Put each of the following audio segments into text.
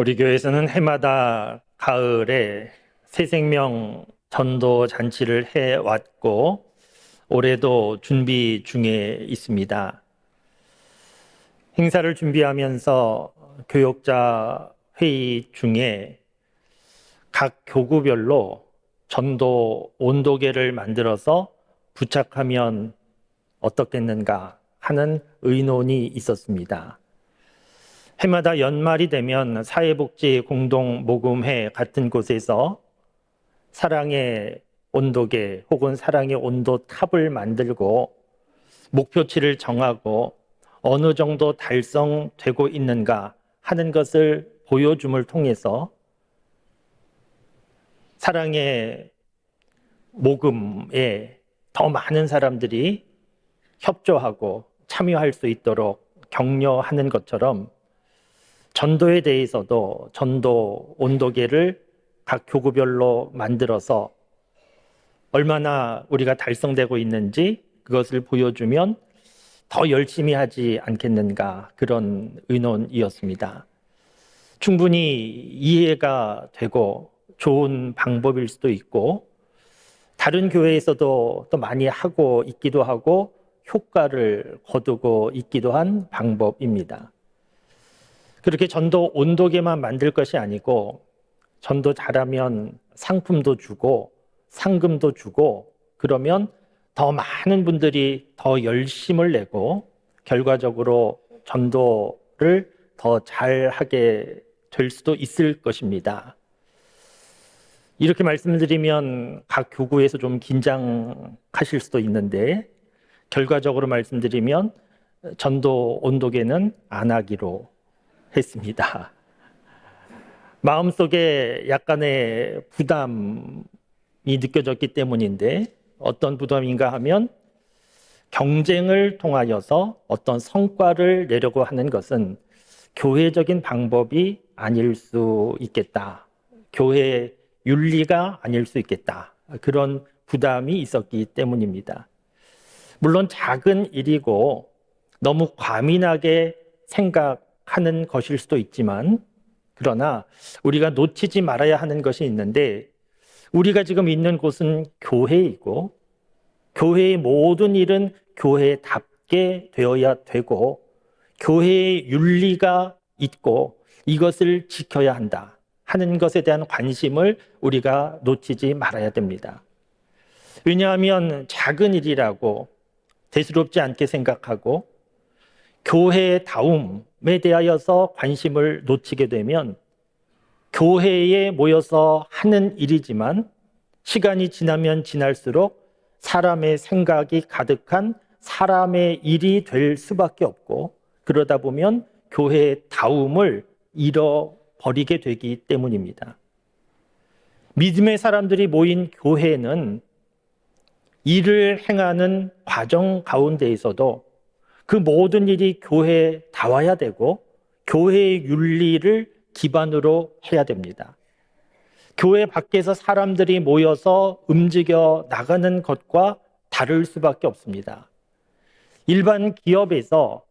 우리 교회에서는 해마다 가을에 새생명 전도 잔치를 해왔고 올해도 준비 중에 있습니다. 행사를 준비하면서 교역자 회의 중에 각 교구별로 전도 온도계를 만들어서 부착하면 어떻겠는가 하는 의논이 있었습니다. 해마다 연말이 되면 사회복지 공동모금회 같은 곳에서 사랑의 온도계 혹은 사랑의 온도탑을 만들고 목표치를 정하고 어느 정도 달성되고 있는가 하는 것을 보여줌을 통해서 사랑의 모금에 더 많은 사람들이 협조하고 참여할 수 있도록 격려하는 것처럼 전도에 대해서도 전도 온도계를 각 교구별로 만들어서 얼마나 우리가 달성되고 있는지 그것을 보여주면 더 열심히 하지 않겠는가, 그런 의논이었습니다. 충분히 이해가 되고 좋은 방법일 수도 있고 다른 교회에서도 또 많이 하고 있기도 하고 효과를 거두고 있기도 한 방법입니다. 그렇게 전도 온도계만 만들 것이 아니고 전도 잘하면 상품도 주고 상금도 주고 그러면 더 많은 분들이 더 열심을 내고 결과적으로 전도를 더 잘하게 될 수도 있을 것입니다. 이렇게 말씀드리면 각 교구에서 좀 긴장하실 수도 있는데 결과적으로 말씀드리면 전도 온도계는 안 하기로 했습니다. 마음속에 약간의 부담이 느껴졌기 때문인데 어떤 부담인가 하면 경쟁을 통하여서 어떤 성과를 내려고 하는 것은 교회적인 방법이 아닐 수 있겠다. 교회 윤리가 아닐 수 있겠다. 그런 부담이 있었기 때문입니다. 물론 작은 일이고 너무 과민하게 생각하는 것일 수도 있지만 그러나 우리가 놓치지 말아야 하는 것이 있는데 우리가 지금 있는 곳은 교회이고 교회의 모든 일은 교회답게 되어야 되고 교회의 윤리가 있고 이것을 지켜야 한다 하는 것에 대한 관심을 우리가 놓치지 말아야 됩니다. 왜냐하면 작은 일이라고 대수롭지 않게 생각하고 교회다움에 대하여서 관심을 놓치게 되면 교회에 모여서 하는 일이지만 시간이 지나면 지날수록 사람의 생각이 가득한 사람의 일이 될 수밖에 없고 그러다 보면 교회다움을 잃어버리게 되기 때문입니다. 믿음의 사람들이 모인 교회는 일을 행하는 과정 가운데에서도 그 모든 일이 교회에 닿아야 되고 교회의 윤리를 기반으로 해야 됩니다. 교회 밖에서 사람들이 모여서 움직여 나가는 것과 다를 수밖에 없습니다. 일반 기업에서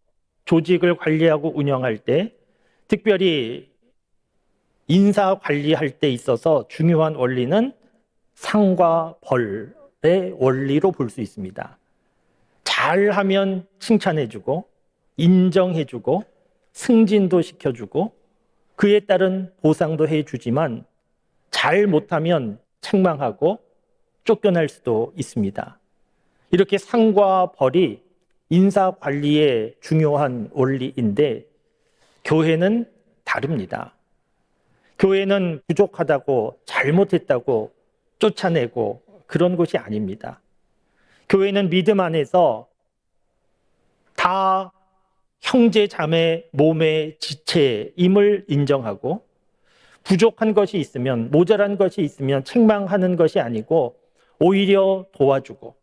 조직을 관리하고 운영할 때 특별히 인사 관리할 때 있어서 중요한 원리는 상과 벌의 원리로 볼 수 있습니다. 잘하면 칭찬해주고 인정해주고 승진도 시켜주고 그에 따른 보상도 해주지만 잘 못하면 책망하고 쫓겨날 수도 있습니다. 이렇게 상과 벌이 인사 관리의 중요한 원리인데 교회는 다릅니다. 교회는 부족하다고 잘못했다고 쫓아내고 그런 곳이 아닙니다. 교회는 믿음 안에서 다 형제 자매 몸의 지체임을 인정하고 부족한 것이 있으면 모자란 것이 있으면 책망하는 것이 아니고 오히려 도와주고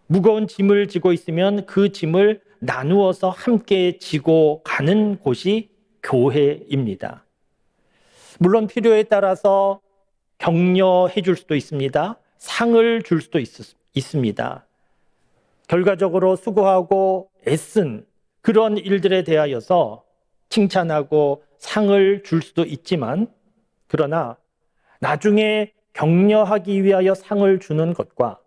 무거운 짐을 지고 있으면 그 짐을 나누어서 함께 지고 가는 곳이 교회입니다. 물론 필요에 따라서 격려해 줄 수도 있습니다. 상을 줄 수도 있습니다. 결과적으로 수고하고 애쓴 그런 일들에 대하여서 칭찬하고 상을 줄 수도 있지만, 그러나 나중에 격려하기 위하여 상을 주는 것과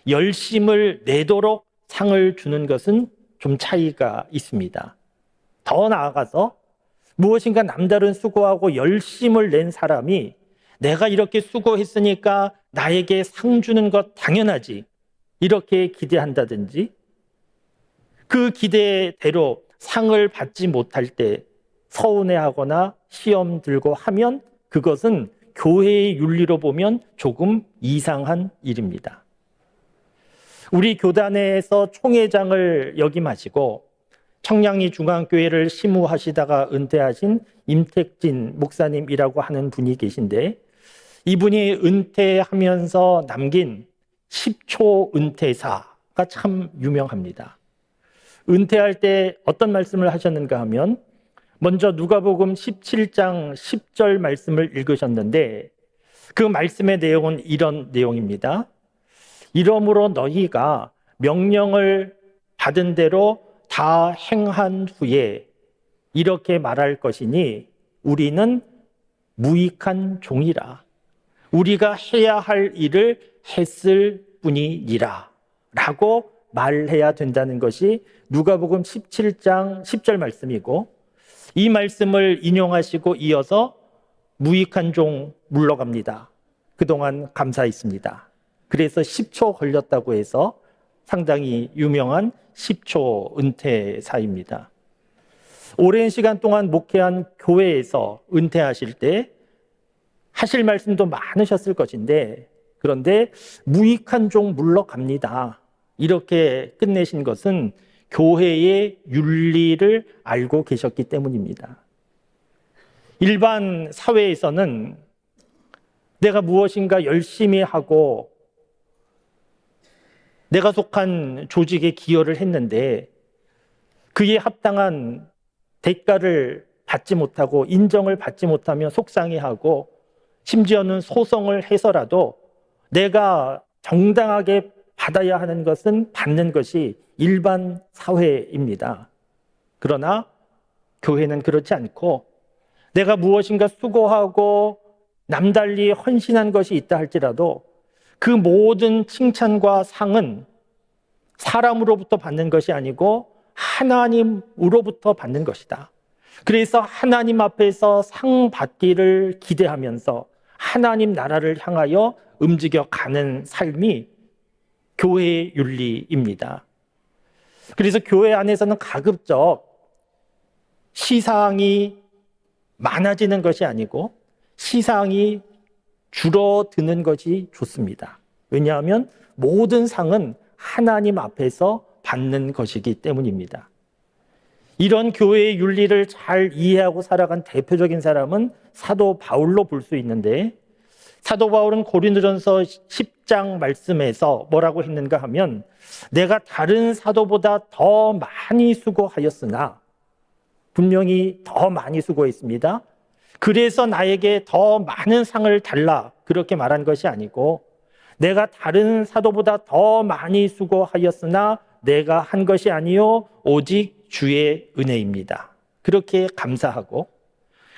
열심을 내도록 상을 주는 것은 좀 차이가 있습니다. 더 나아가서 무엇인가 남다른 수고하고 열심을 낸 사람이 내가 이렇게 수고했으니까 나에게 상 주는 것 당연하지, 이렇게 기대한다든지, 그 기대대로 상을 받지 못할 때 서운해하거나 시험 들고 하면 그것은 교회의 윤리로 보면 조금 이상한 일입니다. 우리 교단에서 총회장을 역임하시고 청량리 중앙교회를 시무하시다가 은퇴하신 임택진 목사님이라고 하는 분이 계신데, 이분이 은퇴하면서 남긴 10초 은퇴사가 참 유명합니다. 은퇴할 때 어떤 말씀을 하셨는가 하면, 먼저 누가복음 17장 10절 말씀을 읽으셨는데, 그 말씀의 내용은 이런 내용입니다. 이러므로 너희가 명령을 받은 대로 다 행한 후에 이렇게 말할 것이니 우리는 무익한 종이라. 우리가 해야 할 일을 했을 뿐이니라 라고 말해야 된다는 것이 누가복음 17장 10절 말씀이고, 이 말씀을 인용하시고 이어서 무익한 종 물러갑니다. 그동안 감사했습니다. 그래서 10초 걸렸다고 해서 상당히 유명한 10초 은퇴사입니다. 오랜 시간 동안 목회한 교회에서 은퇴하실 때 하실 말씀도 많으셨을 것인데, 그런데 무익한 종 물러갑니다, 이렇게 끝내신 것은 교회의 윤리를 알고 계셨기 때문입니다. 일반 사회에서는 내가 무엇인가 열심히 하고 내가 속한 조직에 기여를 했는데 그에 합당한 대가를 받지 못하고 인정을 받지 못하면 속상해하고, 심지어는 소송을 해서라도 내가 정당하게 받아야 하는 것은 받는 것이 일반 사회입니다. 그러나 교회는 그렇지 않고, 내가 무엇인가 수고하고 남달리 헌신한 것이 있다 할지라도 그 모든 칭찬과 상은 사람으로부터 받는 것이 아니고 하나님으로부터 받는 것이다. 그래서 하나님 앞에서 상 받기를 기대하면서 하나님 나라를 향하여 움직여가는 삶이 교회의 윤리입니다. 그래서 교회 안에서는 가급적 시상이 많아지는 것이 아니고 시상이 줄어드는 것이 좋습니다. 왜냐하면 모든 상은 하나님 앞에서 받는 것이기 때문입니다. 이런 교회의 윤리를 잘 이해하고 살아간 대표적인 사람은 사도 바울로 볼 수 있는데, 사도 바울은 고린도전서 10장 말씀에서 뭐라고 했는가 하면, 내가 다른 사도보다 더 많이 수고하였으나, 분명히 더 많이 수고했습니다. 그래서 나에게 더 많은 상을 달라, 그렇게 말한 것이 아니고, 내가 다른 사도보다 더 많이 수고하였으나 내가 한 것이 아니요 오직 주의 은혜입니다, 그렇게 감사하고,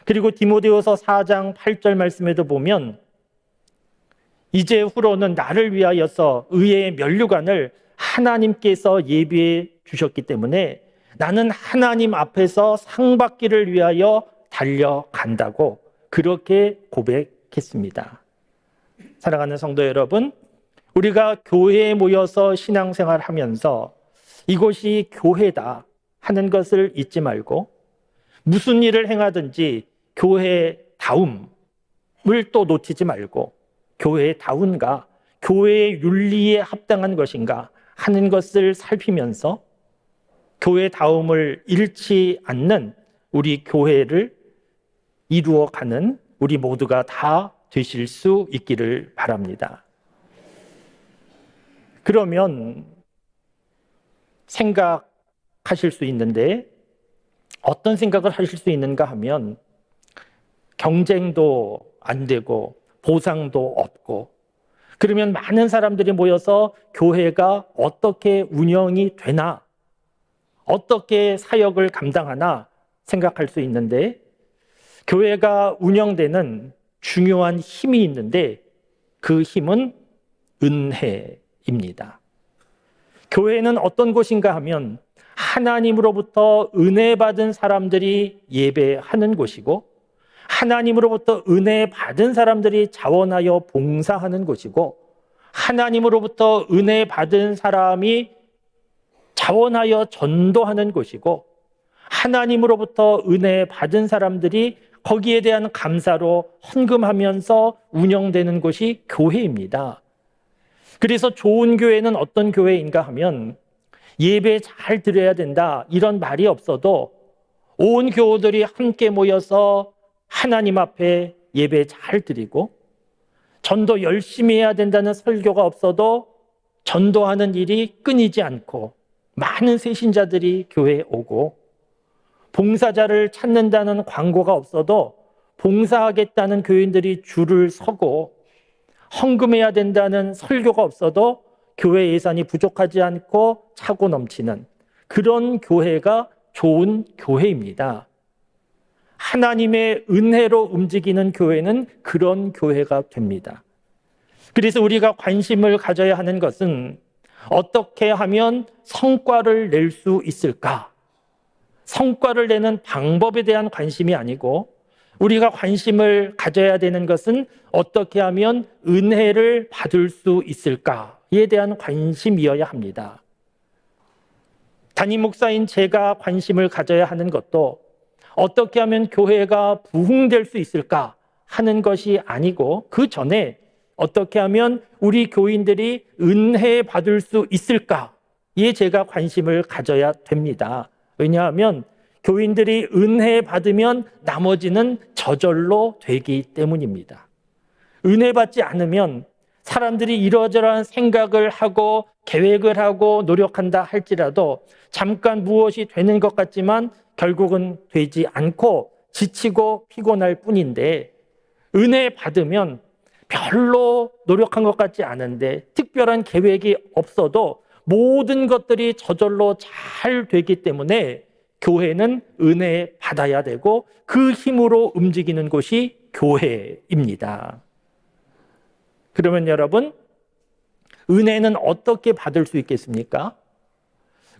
그리고 디모데후서 4장 8절 말씀에도 보면, 이제 후로는 나를 위하여서 의의 면류관을 하나님께서 예비해 주셨기 때문에 나는 하나님 앞에서 상 받기를 위하여 달려간다고 그렇게 고백했습니다. 사랑하는 성도 여러분, 우리가 교회에 모여서 신앙생활 하면서 이곳이 교회다 하는 것을 잊지 말고, 무슨 일을 행하든지 교회다움을 또 놓치지 말고, 교회다운가, 교회의 윤리에 합당한 것인가 하는 것을 살피면서 교회다움을 잃지 않는 우리 교회를 이루어가는 우리 모두가 다 되실 수 있기를 바랍니다. 그러면 생각하실 수 있는데, 어떤 생각을 하실 수 있는가 하면, 경쟁도 안 되고 보상도 없고, 그러면 많은 사람들이 모여서 교회가 어떻게 운영이 되나, 어떻게 사역을 감당하나 생각할 수 있는데, 교회가 운영되는 중요한 힘이 있는데 그 힘은 은혜입니다. 교회는 어떤 곳인가 하면 하나님으로부터 은혜 받은 사람들이 예배하는 곳이고 하나님으로부터 은혜 받은 사람들이 자원하여 봉사하는 곳이고 하나님으로부터 은혜 받은 사람이 자원하여 전도하는 곳이고 하나님으로부터 은혜 받은 사람들이 거기에 대한 감사로 헌금하면서 운영되는 곳이 교회입니다. 그래서 좋은 교회는 어떤 교회인가 하면 예배 잘 드려야 된다 이런 말이 없어도 온 교우들이 함께 모여서 하나님 앞에 예배 잘 드리고 전도 열심히 해야 된다는 설교가 없어도 전도하는 일이 끊이지 않고 많은 새신자들이 교회에 오고 봉사자를 찾는다는 광고가 없어도 봉사하겠다는 교인들이 줄을 서고 헌금해야 된다는 설교가 없어도 교회 예산이 부족하지 않고 차고 넘치는 그런 교회가 좋은 교회입니다. 하나님의 은혜로 움직이는 교회는 그런 교회가 됩니다. 그래서 우리가 관심을 가져야 하는 것은 어떻게 하면 성과를 낼 수 있을까? 성과를 내는 방법에 대한 관심이 아니고 우리가 관심을 가져야 되는 것은 어떻게 하면 은혜를 받을 수 있을까에 대한 관심이어야 합니다. 담임 목사인 제가 관심을 가져야 하는 것도 어떻게 하면 교회가 부흥될 수 있을까 하는 것이 아니고 그 전에 어떻게 하면 우리 교인들이 은혜 받을 수 있을까에 제가 관심을 가져야 됩니다. 왜냐하면 교인들이 은혜 받으면 나머지는 저절로 되기 때문입니다. 은혜 받지 않으면 사람들이 이러저러한 생각을 하고 계획을 하고 노력한다 할지라도 잠깐 무엇이 되는 것 같지만 결국은 되지 않고 지치고 피곤할 뿐인데 은혜 받으면 별로 노력한 것 같지 않은데 특별한 계획이 없어도 모든 것들이 저절로 잘 되기 때문에 교회는 은혜 받아야 되고 그 힘으로 움직이는 곳이 교회입니다. 그러면 여러분, 은혜는 어떻게 받을 수 있겠습니까?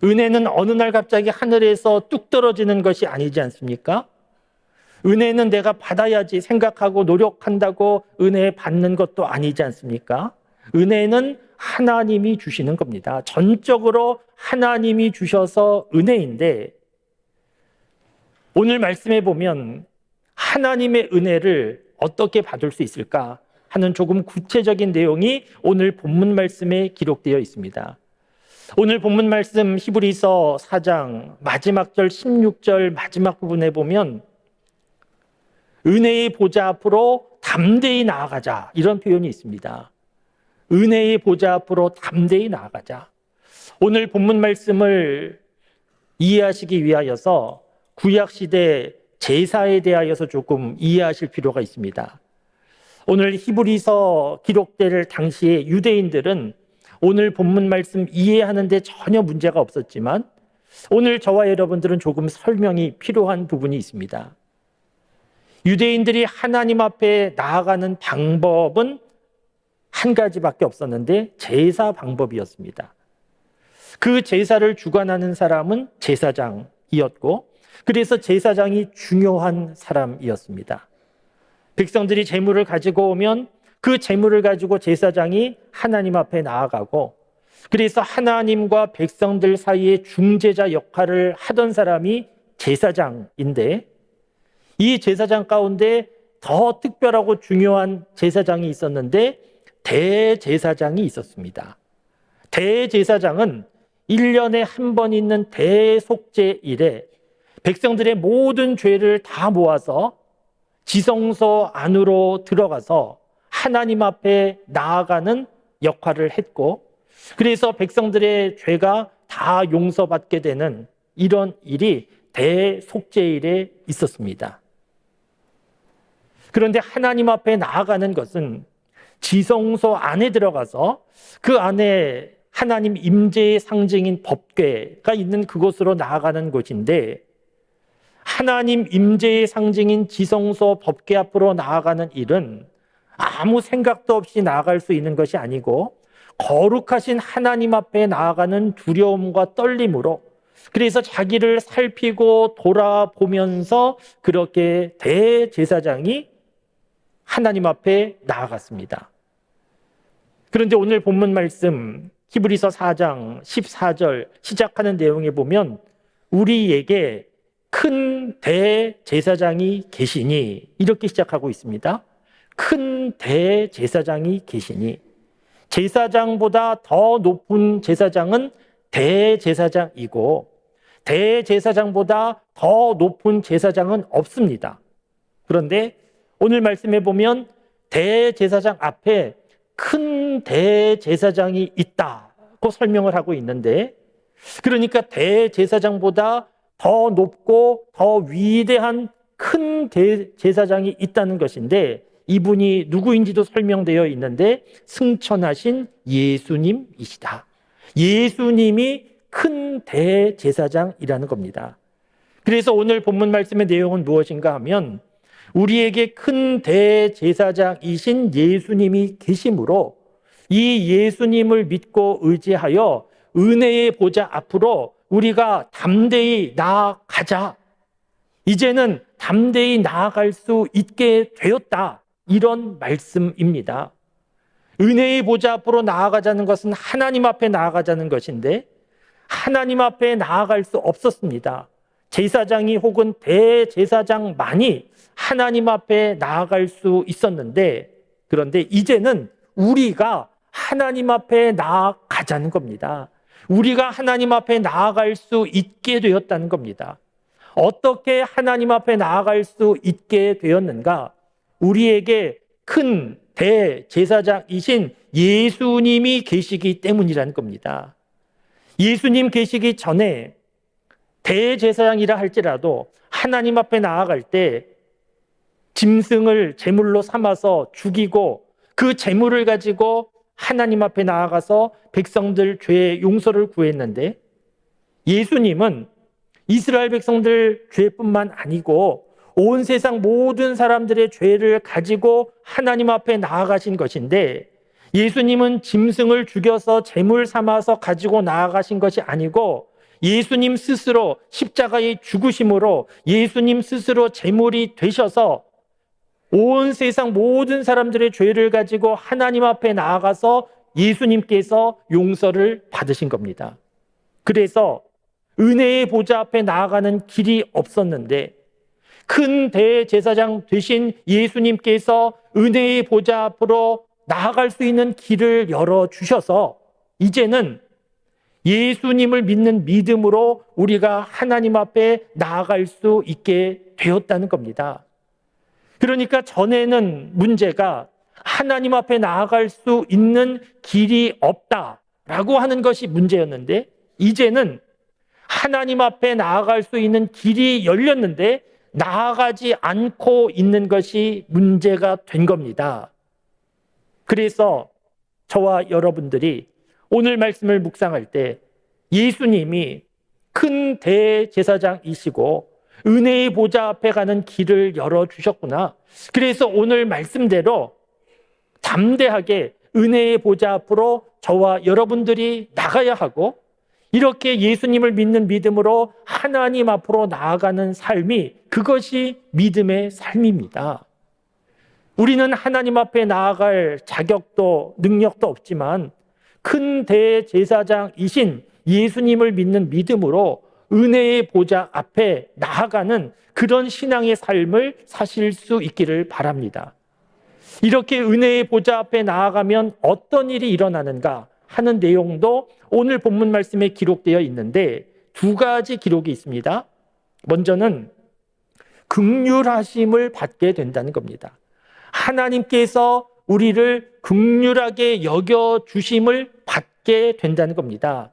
은혜는 어느 날 갑자기 하늘에서 뚝 떨어지는 것이 아니지 않습니까? 은혜는 내가 받아야지 생각하고 노력한다고 은혜 받는 것도 아니지 않습니까? 은혜는 하나님이 주시는 겁니다. 전적으로 하나님이 주셔서 은혜인데 오늘 말씀해 보면 하나님의 은혜를 어떻게 받을 수 있을까 하는 조금 구체적인 내용이 오늘 본문 말씀에 기록되어 있습니다. 오늘 본문 말씀 히브리서 4장 마지막 절 16절 마지막 부분에 보면 은혜의 보좌 앞으로 담대히 나아가자 이런 표현이 있습니다. 은혜의 보좌 앞으로 담대히 나아가자. 오늘 본문 말씀을 이해하시기 위하여서 구약시대 제사에 대하여서 조금 이해하실 필요가 있습니다. 오늘 히브리서 기록될 당시에 유대인들은 오늘 본문 말씀 이해하는데 전혀 문제가 없었지만 오늘 저와 여러분들은 조금 설명이 필요한 부분이 있습니다. 유대인들이 하나님 앞에 나아가는 방법은 한 가지밖에 없었는데 제사 방법이었습니다. 그 제사를 주관하는 사람은 제사장이었고 그래서 제사장이 중요한 사람이었습니다. 백성들이 제물을 가지고 오면 그 제물을 가지고 제사장이 하나님 앞에 나아가고 그래서 하나님과 백성들 사이의 중재자 역할을 하던 사람이 제사장인데 이 제사장 가운데 더 특별하고 중요한 제사장이 있었는데 대제사장이 있었습니다. 대제사장은 1년에 한 번 있는 대속죄일에 백성들의 모든 죄를 다 모아서 지성소 안으로 들어가서 하나님 앞에 나아가는 역할을 했고 그래서 백성들의 죄가 다 용서받게 되는 이런 일이 대속죄일에 있었습니다. 그런데 하나님 앞에 나아가는 것은 지성소 안에 들어가서 그 안에 하나님 임재의 상징인 법궤가 있는 그곳으로 나아가는 곳인데 하나님 임재의 상징인 지성소 법궤 앞으로 나아가는 일은 아무 생각도 없이 나아갈 수 있는 것이 아니고 거룩하신 하나님 앞에 나아가는 두려움과 떨림으로, 그래서 자기를 살피고 돌아보면서 그렇게 대제사장이 하나님 앞에 나아갔습니다. 그런데 오늘 본문 말씀 히브리서 4장 14절 시작하는 내용에 보면 우리에게 큰 대제사장이 계시니 이렇게 시작하고 있습니다. 큰 대제사장이 계시니, 제사장보다 더 높은 제사장은 대제사장이고 대제사장보다 더 높은 제사장은 없습니다. 그런데 오늘 말씀해 보면 대제사장 앞에 큰 대제사장이 있다고 설명을 하고 있는데, 그러니까 대제사장보다 더 높고 더 위대한 큰 대제사장이 있다는 것인데, 이분이 누구인지도 설명되어 있는데 승천하신 예수님이시다. 예수님이 큰 대제사장이라는 겁니다. 그래서 오늘 본문 말씀의 내용은 무엇인가 하면 우리에게 큰 대제사장이신 예수님이 계심으로 이 예수님을 믿고 의지하여 은혜의 보좌 앞으로 우리가 담대히 나아가자. 이제는 담대히 나아갈 수 있게 되었다. 이런 말씀입니다. 은혜의 보좌 앞으로 나아가자는 것은 하나님 앞에 나아가자는 것인데 하나님 앞에 나아갈 수 없었습니다. 제사장이 혹은 대제사장만이 하나님 앞에 나아갈 수 있었는데, 그런데 이제는 우리가 하나님 앞에 나아가자는 겁니다. 우리가 하나님 앞에 나아갈 수 있게 되었다는 겁니다. 어떻게 하나님 앞에 나아갈 수 있게 되었는가? 우리에게 큰 대제사장이신 예수님이 계시기 때문이라는 겁니다. 예수님 계시기 전에 대제사장이라 할지라도 하나님 앞에 나아갈 때 짐승을 제물로 삼아서 죽이고 그 제물을 가지고 하나님 앞에 나아가서 백성들 죄의 용서를 구했는데, 예수님은 이스라엘 백성들 죄뿐만 아니고 온 세상 모든 사람들의 죄를 가지고 하나님 앞에 나아가신 것인데, 예수님은 짐승을 죽여서 제물 삼아서 가지고 나아가신 것이 아니고 예수님 스스로 십자가의 죽으심으로 예수님 스스로 제물이 되셔서 온 세상 모든 사람들의 죄를 가지고 하나님 앞에 나아가서 예수님께서 용서를 받으신 겁니다. 그래서 은혜의 보좌 앞에 나아가는 길이 없었는데 큰 대제사장 되신 예수님께서 은혜의 보좌 앞으로 나아갈 수 있는 길을 열어주셔서 이제는 예수님을 믿는 믿음으로 우리가 하나님 앞에 나아갈 수 있게 되었다는 겁니다. 그러니까 전에는 문제가 하나님 앞에 나아갈 수 있는 길이 없다라고 하는 것이 문제였는데, 이제는 하나님 앞에 나아갈 수 있는 길이 열렸는데 나아가지 않고 있는 것이 문제가 된 겁니다. 그래서 저와 여러분들이 오늘 말씀을 묵상할 때 예수님이 큰 대제사장이시고 은혜의 보좌 앞에 가는 길을 열어주셨구나. 그래서 오늘 말씀대로 담대하게 은혜의 보좌 앞으로 저와 여러분들이 나가야 하고, 이렇게 예수님을 믿는 믿음으로 하나님 앞으로 나아가는 삶이, 그것이 믿음의 삶입니다. 우리는 하나님 앞에 나아갈 자격도 능력도 없지만 큰 대제사장이신 예수님을 믿는 믿음으로 은혜의 보좌 앞에 나아가는 그런 신앙의 삶을 사실 수 있기를 바랍니다. 이렇게 은혜의 보좌 앞에 나아가면 어떤 일이 일어나는가 하는 내용도 오늘 본문 말씀에 기록되어 있는데 두 가지 기록이 있습니다. 먼저는 긍휼하심을 받게 된다는 겁니다. 하나님께서 우리를 긍휼하게 여겨주심을 받게 된다는 겁니다.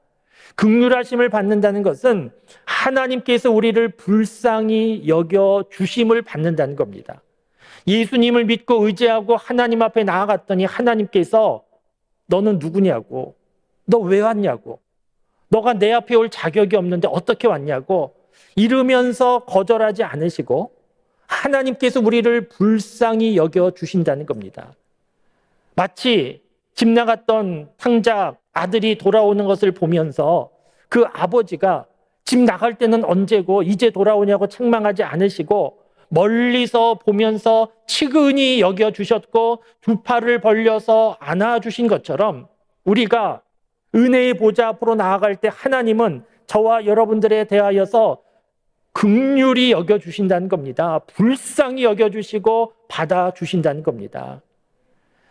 긍휼하심을 받는다는 것은 하나님께서 우리를 불쌍히 여겨주심을 받는다는 겁니다. 예수님을 믿고 의지하고 하나님 앞에 나아갔더니 하나님께서 너는 누구냐고, 너 왜 왔냐고, 너가 내 앞에 올 자격이 없는데 어떻게 왔냐고, 이러면서 거절하지 않으시고 하나님께서 우리를 불쌍히 여겨 주신다는 겁니다. 마치 집 나갔던 탕자 아들이 돌아오는 것을 보면서 그 아버지가 집 나갈 때는 언제고 이제 돌아오냐고 책망하지 않으시고 멀리서 보면서 치근히 여겨주셨고 두 팔을 벌려서 안아주신 것처럼 우리가 은혜의 보좌 앞으로 나아갈 때 하나님은 저와 여러분들에 대하여서 긍휼히 여겨주신다는 겁니다. 불쌍히 여겨주시고 받아주신다는 겁니다.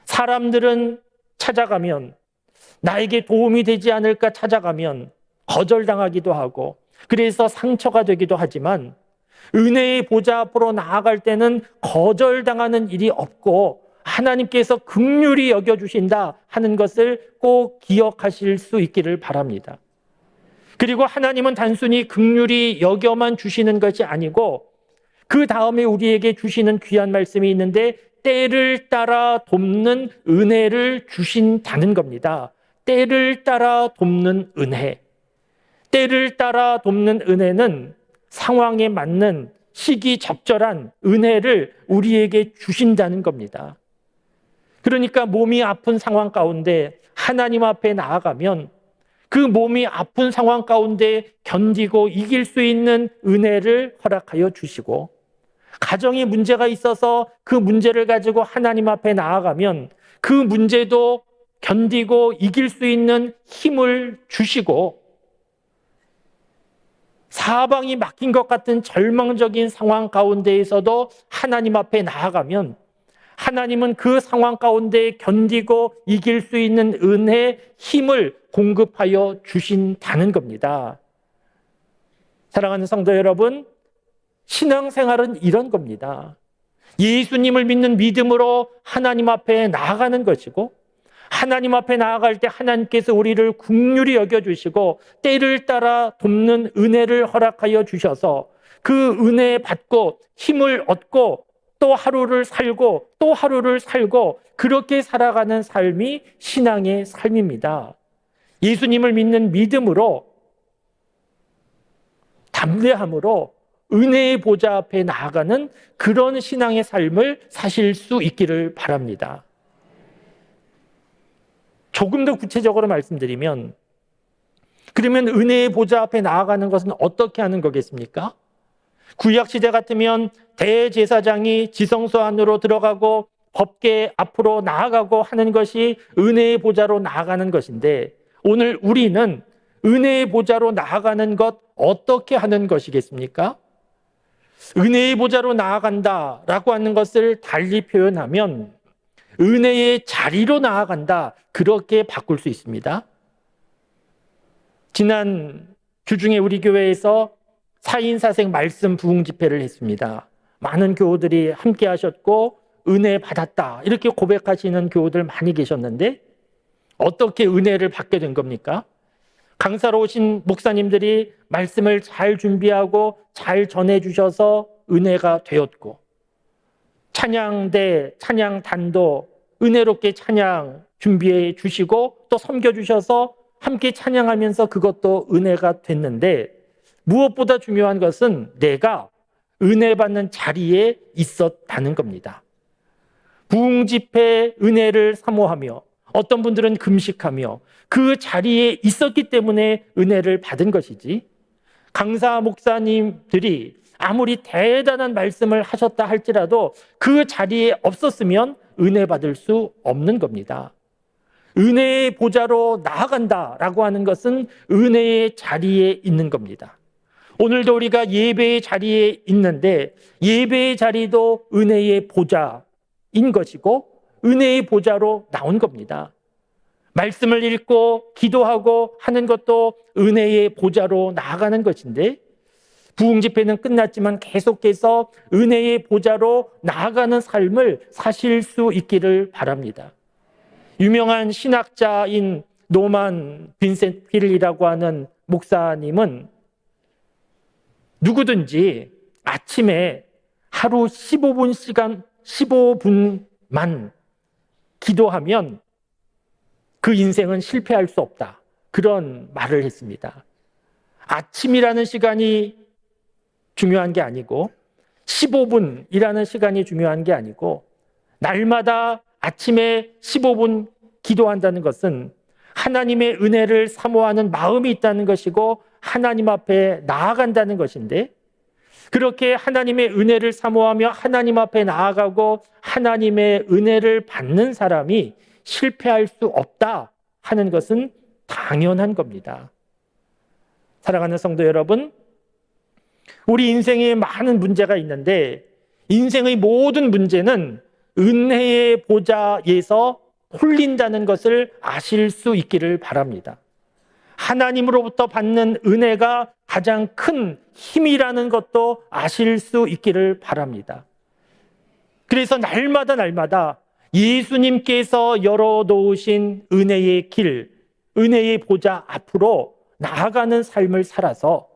사람들은 찾아가면 나에게 도움이 되지 않을까 찾아가면 거절당하기도 하고 그래서 상처가 되기도 하지만 은혜의 보좌 앞으로 나아갈 때는 거절당하는 일이 없고 하나님께서 긍휼히 여겨주신다 하는 것을 꼭 기억하실 수 있기를 바랍니다. 그리고 하나님은 단순히 긍휼히 여겨만 주시는 것이 아니고 그 다음에 우리에게 주시는 귀한 말씀이 있는데 때를 따라 돕는 은혜를 주신다는 겁니다. 때를 따라 돕는 은혜. 때를 따라 돕는 은혜는 상황에 맞는 시기적절한 은혜를 우리에게 주신다는 겁니다. 그러니까 몸이 아픈 상황 가운데 하나님 앞에 나아가면 그 몸이 아픈 상황 가운데 견디고 이길 수 있는 은혜를 허락하여 주시고 가정에 문제가 있어서 그 문제를 가지고 하나님 앞에 나아가면 그 문제도 견디고 이길 수 있는 힘을 주시고 사방이 막힌 것 같은 절망적인 상황 가운데에서도 하나님 앞에 나아가면 하나님은 그 상황 가운데 견디고 이길 수 있는 은혜, 힘을 공급하여 주신다는 겁니다. 사랑하는 성도 여러분, 신앙생활은 이런 겁니다. 예수님을 믿는 믿음으로 하나님 앞에 나아가는 것이고 하나님 앞에 나아갈 때 하나님께서 우리를 긍휼히 여겨주시고 때를 따라 돕는 은혜를 허락하여 주셔서 그 은혜 받고 힘을 얻고 또 하루를 살고 또 하루를 살고 그렇게 살아가는 삶이 신앙의 삶입니다. 예수님을 믿는 믿음으로 담대함으로 은혜의 보좌 앞에 나아가는 그런 신앙의 삶을 사실 수 있기를 바랍니다. 조금 더 구체적으로 말씀드리면 그러면 은혜의 보좌 앞에 나아가는 것은 어떻게 하는 거겠습니까? 구약시대 같으면 대제사장이 지성소 안으로 들어가고 법궤 앞으로 나아가고 하는 것이 은혜의 보좌로 나아가는 것인데 오늘 우리는 은혜의 보좌로 나아가는 것 어떻게 하는 것이겠습니까? 은혜의 보좌로 나아간다라고 하는 것을 달리 표현하면 은혜의 자리로 나아간다 그렇게 바꿀 수 있습니다. 지난 주중에 우리 교회에서 4인 사색 말씀 부흥 집회를 했습니다. 많은 교우들이 함께 하셨고 은혜 받았다 이렇게 고백하시는 교우들 많이 계셨는데 어떻게 은혜를 받게 된 겁니까? 강사로 오신 목사님들이 말씀을 잘 준비하고 잘 전해주셔서 은혜가 되었고 찬양대, 찬양단도 은혜롭게 찬양 준비해 주시고 또 섬겨주셔서 함께 찬양하면서 그것도 은혜가 됐는데 무엇보다 중요한 것은 내가 은혜 받는 자리에 있었다는 겁니다. 부흥 집회 은혜를 사모하며 어떤 분들은 금식하며 그 자리에 있었기 때문에 은혜를 받은 것이지 강사 목사님들이 아무리 대단한 말씀을 하셨다 할지라도 그 자리에 없었으면 은혜 받을 수 없는 겁니다. 은혜의 보좌로 나아간다라고 하는 것은 은혜의 자리에 있는 겁니다. 오늘도 우리가 예배의 자리에 있는데 예배의 자리도 은혜의 보좌인 것이고 은혜의 보좌로 나온 겁니다. 말씀을 읽고 기도하고 하는 것도 은혜의 보좌로 나아가는 것인데 부흥 집회는 끝났지만 계속해서 은혜의 보좌로 나아가는 삶을 사실 수 있기를 바랍니다. 유명한 신학자인 노만 빈센트 힐이라고 하는 목사님은 누구든지 아침에 하루 15분만 기도하면 그 인생은 실패할 수 없다. 그런 말을 했습니다. 아침이라는 시간이 중요한 게 아니고 15분이라는 시간이 중요한 게 아니고 날마다 아침에 15분 기도한다는 것은 하나님의 은혜를 사모하는 마음이 있다는 것이고 하나님 앞에 나아간다는 것인데, 그렇게 하나님의 은혜를 사모하며 하나님 앞에 나아가고 하나님의 은혜를 받는 사람이 실패할 수 없다 하는 것은 당연한 겁니다. 사랑하는 성도 여러분, 우리 인생에 많은 문제가 있는데 인생의 모든 문제는 은혜의 보좌에서 홀린다는 것을 아실 수 있기를 바랍니다. 하나님으로부터 받는 은혜가 가장 큰 힘이라는 것도 아실 수 있기를 바랍니다. 그래서 날마다 예수님께서 열어놓으신 은혜의 길, 은혜의 보좌 앞으로 나아가는 삶을 살아서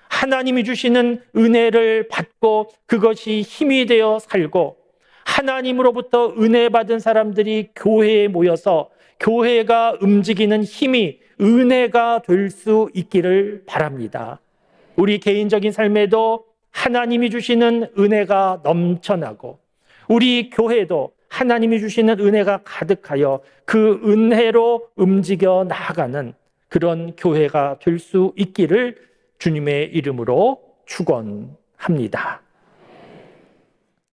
하나님이 주시는 은혜를 받고 그것이 힘이 되어 살고, 하나님으로부터 은혜 받은 사람들이 교회에 모여서 교회가 움직이는 힘이 은혜가 될 수 있기를 바랍니다. 우리 개인적인 삶에도 하나님이 주시는 은혜가 넘쳐나고 우리 교회도 하나님이 주시는 은혜가 가득하여 그 은혜로 움직여 나아가는 그런 교회가 될 수 있기를 주님의 이름으로 축원합니다.